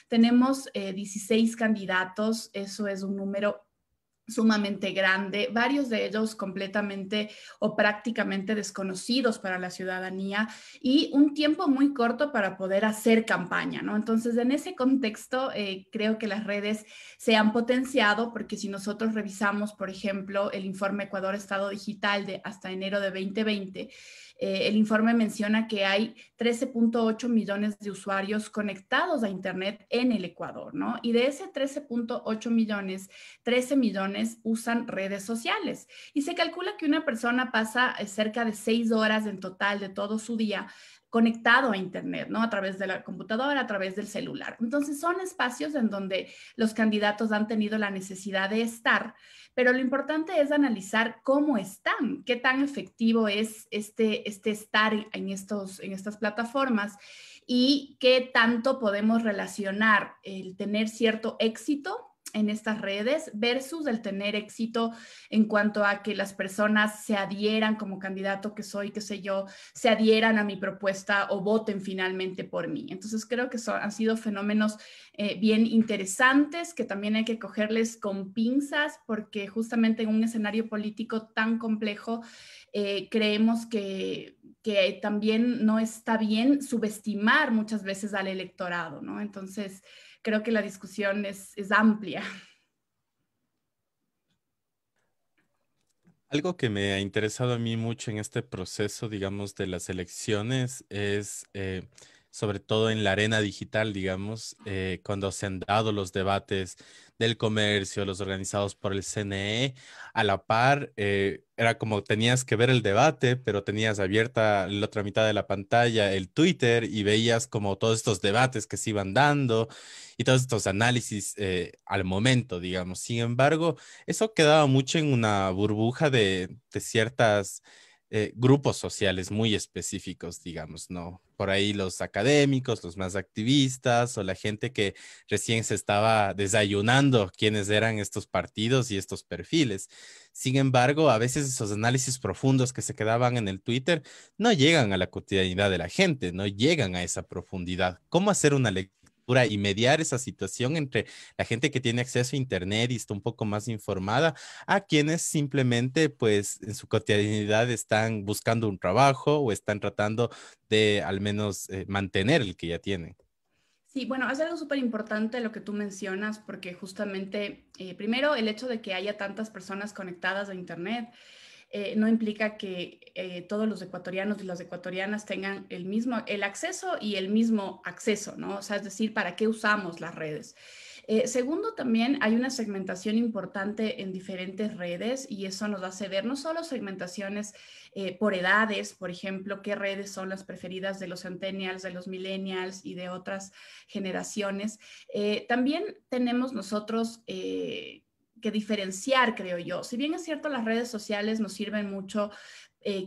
tenemos 16 candidatos, eso es un número sumamente grande, varios de ellos completamente o prácticamente desconocidos para la ciudadanía y un tiempo muy corto para poder hacer campaña, ¿no? Entonces, en ese contexto, creo que las redes se han potenciado porque si nosotros revisamos, por ejemplo, el informe Ecuador Estado Digital de hasta enero de 2020, el informe menciona que hay 13.8 millones de usuarios conectados a Internet en el Ecuador, ¿no? Y de ese 13.8 millones, 13 millones usan redes sociales. Y se calcula que una persona pasa cerca de 6 horas en total de todo su día conectado a Internet, ¿no? A través de la computadora, a través del celular. Entonces, son espacios en donde los candidatos han tenido la necesidad de estar, pero lo importante es analizar cómo están, qué tan efectivo es este estar en estas plataformas y qué tanto podemos relacionar el tener cierto éxito en estas redes versus el tener éxito en cuanto a que las personas se adhieran como candidato que soy, qué sé yo, se adhieran a mi propuesta o voten finalmente por mí. Entonces creo que han sido fenómenos bien interesantes que también hay que cogerles con pinzas porque justamente en un escenario político tan complejo creemos que también no está bien subestimar muchas veces al electorado, ¿no? Entonces, creo que la discusión es amplia. Algo que me ha interesado a mí mucho en este proceso, digamos, de las elecciones es, sobre todo en la arena digital, digamos, cuando se han dado los debates del comercio, los organizados por el CNE, a la par, era como tenías que ver el debate, pero tenías abierta la otra mitad de la pantalla el Twitter y veías como todos estos debates que se iban dando y todos estos análisis al momento, digamos. Sin embargo, eso quedaba mucho en una burbuja de ciertas grupos sociales muy específicos, digamos, ¿no? Por ahí los académicos, los más activistas o la gente que recién se estaba desayunando quiénes eran estos partidos y estos perfiles. Sin embargo, a veces esos análisis profundos que se quedaban en el Twitter no llegan a la cotidianidad de la gente, no llegan a esa profundidad. ¿Cómo hacer una lectura y mediar esa situación entre la gente que tiene acceso a Internet y está un poco más informada a quienes simplemente, pues, en su cotidianidad están buscando un trabajo o están tratando de al menos mantener el que ya tienen? Sí, bueno, es algo súper importante lo que tú mencionas, porque justamente, primero, el hecho de que haya tantas personas conectadas a Internet no implica que todos los ecuatorianos y las ecuatorianas tengan el acceso y el mismo acceso, ¿no? O sea, es decir, ¿para qué usamos las redes? Segundo, también hay una segmentación importante en diferentes redes y eso nos hace ver no solo segmentaciones por edades, por ejemplo, qué redes son las preferidas de los centennials, de los millennials y de otras generaciones. También tenemos nosotros que diferenciar, creo yo. Si bien es cierto, las redes sociales nos sirven mucho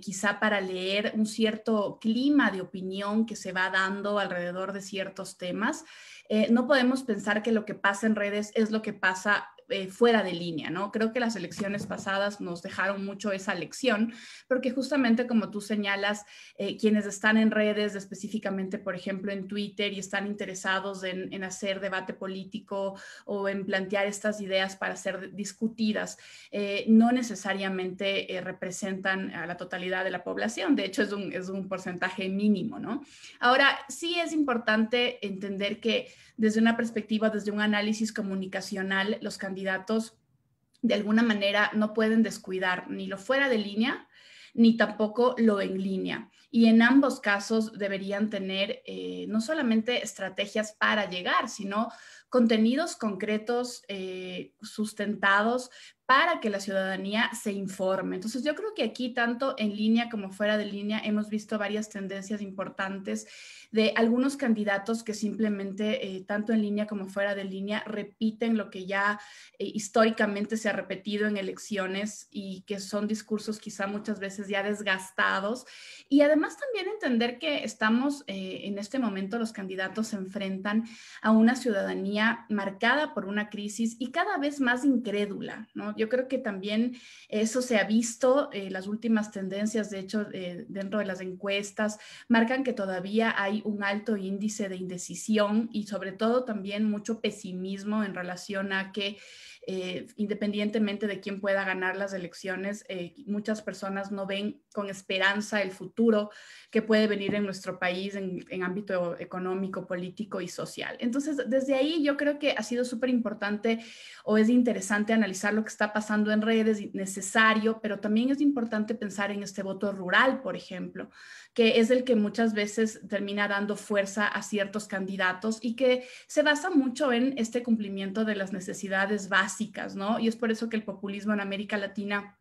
quizá para leer un cierto clima de opinión que se va dando alrededor de ciertos temas, no podemos pensar que lo que pasa en redes es lo que pasa fuera de línea, ¿no? Creo que las elecciones pasadas nos dejaron mucho esa lección, porque justamente como tú señalas, quienes están en redes, específicamente, por ejemplo, en Twitter, y están interesados en hacer debate político o en plantear estas ideas para ser discutidas, no necesariamente representan a la totalidad de la población. De hecho, es un porcentaje mínimo, ¿no? Ahora, sí es importante entender que desde una perspectiva, desde un análisis comunicacional, los candidatos de alguna manera no pueden descuidar ni lo fuera de línea, ni tampoco lo en línea. Y en ambos casos deberían tener no solamente estrategias para llegar, sino contenidos concretos sustentados para que la ciudadanía se informe. Entonces, yo creo que aquí, tanto en línea como fuera de línea, hemos visto varias tendencias importantes de algunos candidatos que simplemente, tanto en línea como fuera de línea, repiten lo que ya históricamente se ha repetido en elecciones y que son discursos quizá muchas veces ya desgastados. Y además además también entender que estamos en este momento, los candidatos se enfrentan a una ciudadanía marcada por una crisis y cada vez más incrédula, ¿no? Yo creo que también eso se ha visto, las últimas tendencias, de hecho, dentro de las encuestas, marcan que todavía hay un alto índice de indecisión y sobre todo también mucho pesimismo en relación a que independientemente de quién pueda ganar las elecciones, muchas personas no ven con esperanza el futuro que puede venir en nuestro país en ámbito económico, político y social. Entonces, desde ahí yo creo que ha sido súper importante o es interesante analizar lo que está pasando en redes, necesario, pero también es importante pensar en este voto rural, por ejemplo, que es el que muchas veces termina dando fuerza a ciertos candidatos y que se basa mucho en este cumplimiento de las necesidades básicas, ¿no? Y es por eso que el populismo en América Latina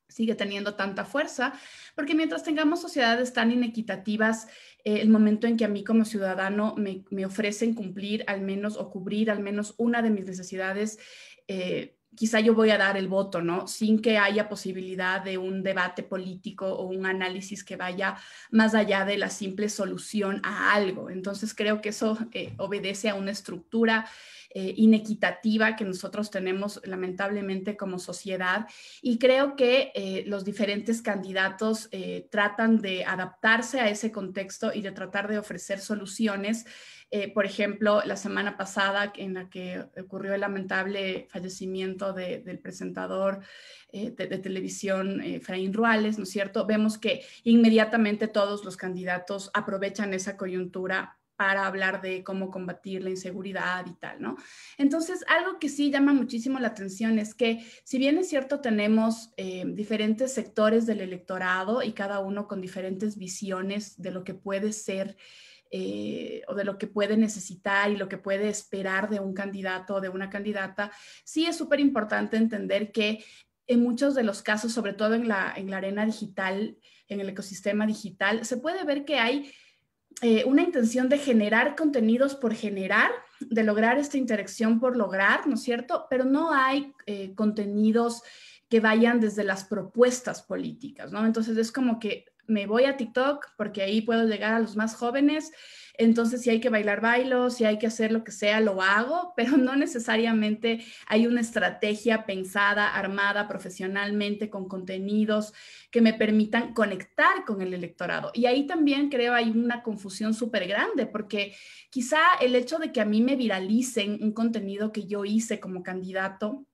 sigue teniendo tanta fuerza, porque mientras tengamos sociedades tan inequitativas, el momento en que a mí como ciudadano me ofrecen cumplir al menos o cubrir al menos una de mis necesidades, quizá yo voy a dar el voto, ¿no? Sin que haya posibilidad de un debate político o un análisis que vaya más allá de la simple solución a algo. Entonces creo que eso obedece a una estructura inequitativa que nosotros tenemos lamentablemente como sociedad y creo que los diferentes candidatos tratan de adaptarse a ese contexto y de tratar de ofrecer soluciones. Por ejemplo, la semana pasada en la que ocurrió el lamentable fallecimiento del presentador de televisión, Efraín Ruales, ¿no es cierto? Vemos que inmediatamente todos los candidatos aprovechan esa coyuntura para hablar de cómo combatir la inseguridad y tal, ¿no? Entonces, algo que sí llama muchísimo la atención es que, si bien es cierto, tenemos diferentes sectores del electorado y cada uno con diferentes visiones de lo que puede ser o de lo que puede necesitar y lo que puede esperar de un candidato o de una candidata, sí es súper importante entender que en muchos de los casos, sobre todo en la arena digital, en el ecosistema digital, se puede ver que hay una intención de generar contenidos por generar, de lograr esta interacción por lograr, ¿no es cierto? Pero no hay contenidos que vayan desde las propuestas políticas, ¿no? Entonces es como que me voy a TikTok porque ahí puedo llegar a los más jóvenes, entonces si hay que bailar, bailo, si hay que hacer lo que sea, lo hago, pero no necesariamente hay una estrategia pensada, armada profesionalmente con contenidos que me permitan conectar con el electorado. Y ahí también creo hay una confusión súper grande, porque quizá el hecho de que a mí me viralicen un contenido que yo hice como candidato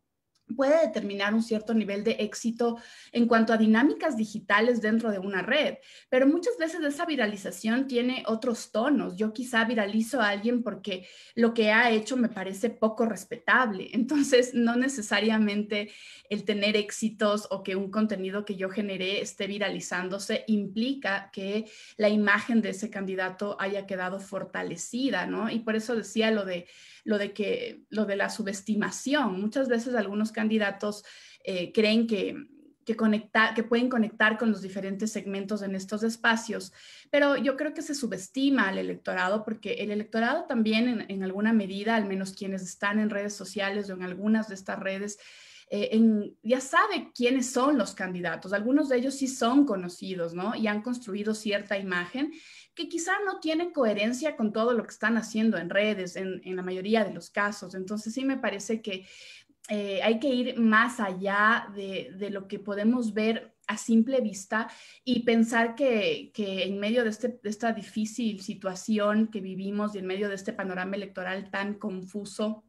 puede determinar un cierto nivel de éxito en cuanto a dinámicas digitales dentro de una red, pero muchas veces esa viralización tiene otros tonos. Yo quizá viralizo a alguien porque lo que ha hecho me parece poco respetable, entonces no necesariamente el tener éxitos o que un contenido que yo generé esté viralizándose implica que la imagen de ese candidato haya quedado fortalecida, ¿no? Y por eso decía lo de la subestimación. Muchas veces algunos candidatos creen que pueden conectar con los diferentes segmentos en estos espacios, pero yo creo que se subestima al electorado porque el electorado también en alguna medida, al menos quienes están en redes sociales o en algunas de estas redes, ya sabe quiénes son los candidatos. Algunos de ellos sí son conocidos, ¿no? Y han construido cierta imagen que quizá no tiene coherencia con todo lo que están haciendo en redes, en la mayoría de los casos. Entonces sí me parece que hay que ir más allá de lo que podemos ver a simple vista y pensar que en medio de esta difícil situación que vivimos y en medio de este panorama electoral tan confuso,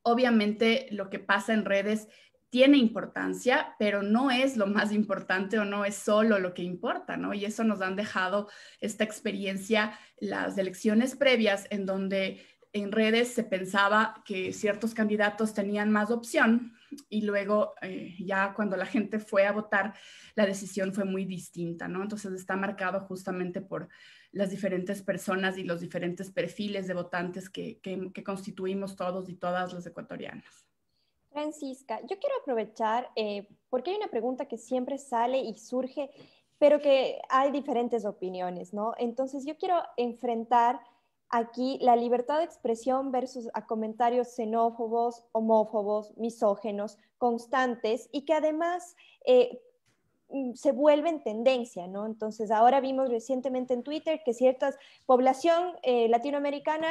obviamente lo que pasa en redes tiene importancia, pero no es lo más importante o no es solo lo que importa, ¿no? Y eso nos han dejado esta experiencia, las elecciones previas, en donde en redes se pensaba que ciertos candidatos tenían más opción y luego ya cuando la gente fue a votar, la decisión fue muy distinta, ¿no? Entonces está marcado justamente por las diferentes personas y los diferentes perfiles de votantes que constituimos todos y todas los ecuatorianos. Francisca, yo quiero aprovechar porque hay una pregunta que siempre sale y surge, pero que hay diferentes opiniones, ¿no? Entonces yo quiero enfrentar aquí la libertad de expresión versus a comentarios xenófobos, homófobos, misógenos, constantes y que además se vuelven tendencia, ¿no? Entonces, ahora vimos recientemente en Twitter que cierta población latinoamericana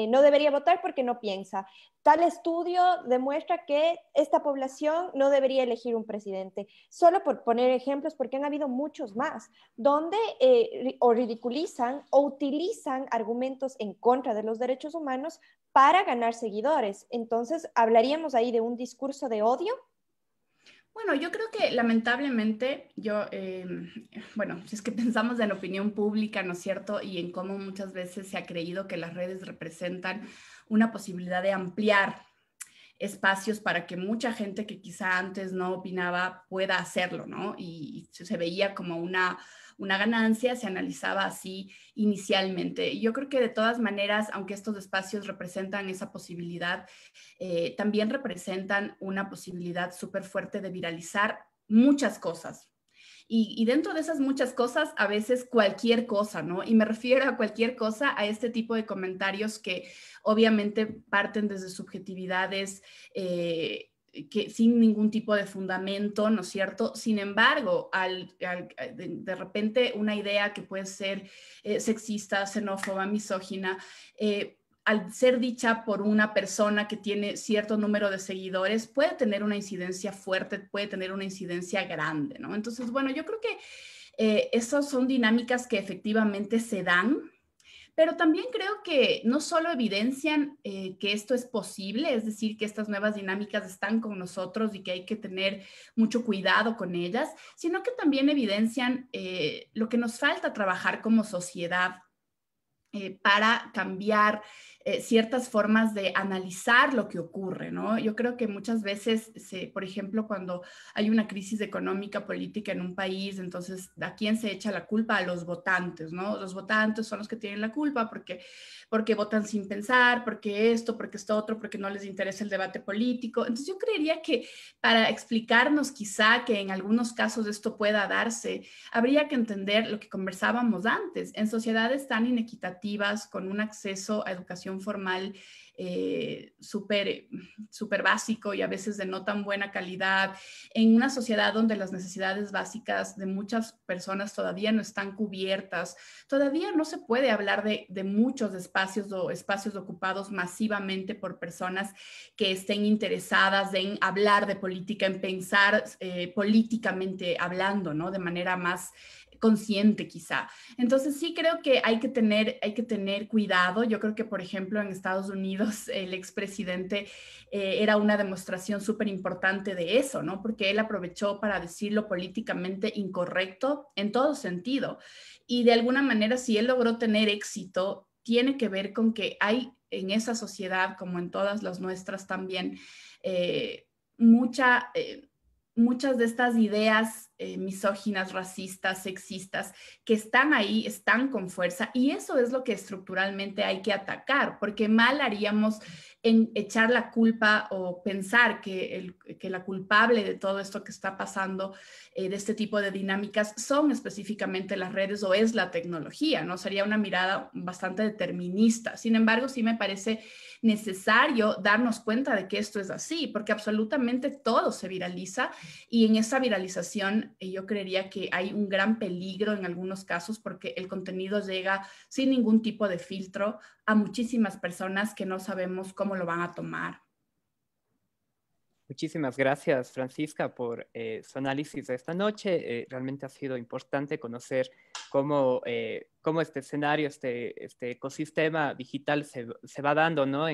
no debería votar porque no piensa. Tal estudio demuestra que esta población no debería elegir un presidente. Solo por poner ejemplos, porque han habido muchos más, donde o ridiculizan o utilizan argumentos en contra de los derechos humanos para ganar seguidores. Entonces, ¿hablaríamos ahí de un discurso de odio? Bueno, yo creo que lamentablemente, bueno, si es que pensamos en opinión pública, ¿no es cierto? Y en cómo muchas veces se ha creído que las redes representan una posibilidad de ampliar espacios para que mucha gente que quizá antes no opinaba pueda hacerlo, ¿no? Y se veía como una ganancia, se analizaba así inicialmente. Y yo creo que de todas maneras, aunque estos espacios representan esa posibilidad, también representan una posibilidad súper fuerte de viralizar muchas cosas. Y dentro de esas muchas cosas, a veces cualquier cosa, ¿no? Y me refiero a cualquier cosa, a este tipo de comentarios que obviamente parten desde subjetividades que sin ningún tipo de fundamento, ¿no es cierto? Sin embargo, de repente una idea que puede ser sexista, xenófoba, misógina, al ser dicha por una persona que tiene cierto número de seguidores, puede tener una incidencia fuerte, puede tener una incidencia grande, ¿no? Entonces, bueno, yo creo que esas son dinámicas que efectivamente se dan, pero también creo que no solo evidencian que esto es posible, es decir, que estas nuevas dinámicas están con nosotros y que hay que tener mucho cuidado con ellas, sino que también evidencian lo que nos falta trabajar como sociedad para cambiar ciertas formas de analizar lo que ocurre, ¿no? Yo creo que muchas veces, por ejemplo, cuando hay una crisis económica, política en un país, entonces, ¿a quién se echa la culpa? A los votantes, ¿no? Los votantes son los que tienen la culpa porque votan sin pensar, porque esto otro, porque no les interesa el debate político. Entonces, yo creería que para explicarnos quizá que en algunos casos esto pueda darse, habría que entender lo que conversábamos antes. En sociedades tan inequitativas, con un acceso a educación formal súper básico y a veces de no tan buena calidad, en una sociedad donde las necesidades básicas de muchas personas todavía no están cubiertas, todavía no se puede hablar de muchos espacios o espacios ocupados masivamente por personas que estén interesadas en hablar de política, en pensar políticamente hablando, ¿no? De manera más consciente quizá. Entonces sí creo que hay que tener cuidado. Yo creo que, por ejemplo, en Estados Unidos el expresidente era una demostración súper importante de eso, ¿no? Porque él aprovechó para decirlo políticamente incorrecto en todo sentido. Y de alguna manera, si él logró tener éxito, tiene que ver con que hay en esa sociedad, como en todas las nuestras también, mucha... muchas de estas ideas misóginas, racistas, sexistas, que están ahí, están con fuerza, y eso es lo que estructuralmente hay que atacar, porque mal haríamos en echar la culpa o pensar que la culpable de todo esto que está pasando, de este tipo de dinámicas, son específicamente las redes o es la tecnología, ¿no? Sería una mirada bastante determinista. Sin embargo, sí me parece necesario darnos cuenta de que esto es así, porque absolutamente todo se viraliza y en esa viralización yo creería que hay un gran peligro en algunos casos porque el contenido llega sin ningún tipo de filtro a muchísimas personas que no sabemos cómo lo van a tomar. Muchísimas gracias, Francisca, por su análisis de esta noche. Realmente ha sido importante conocer cómo este escenario, este ecosistema digital se va dando, ¿no?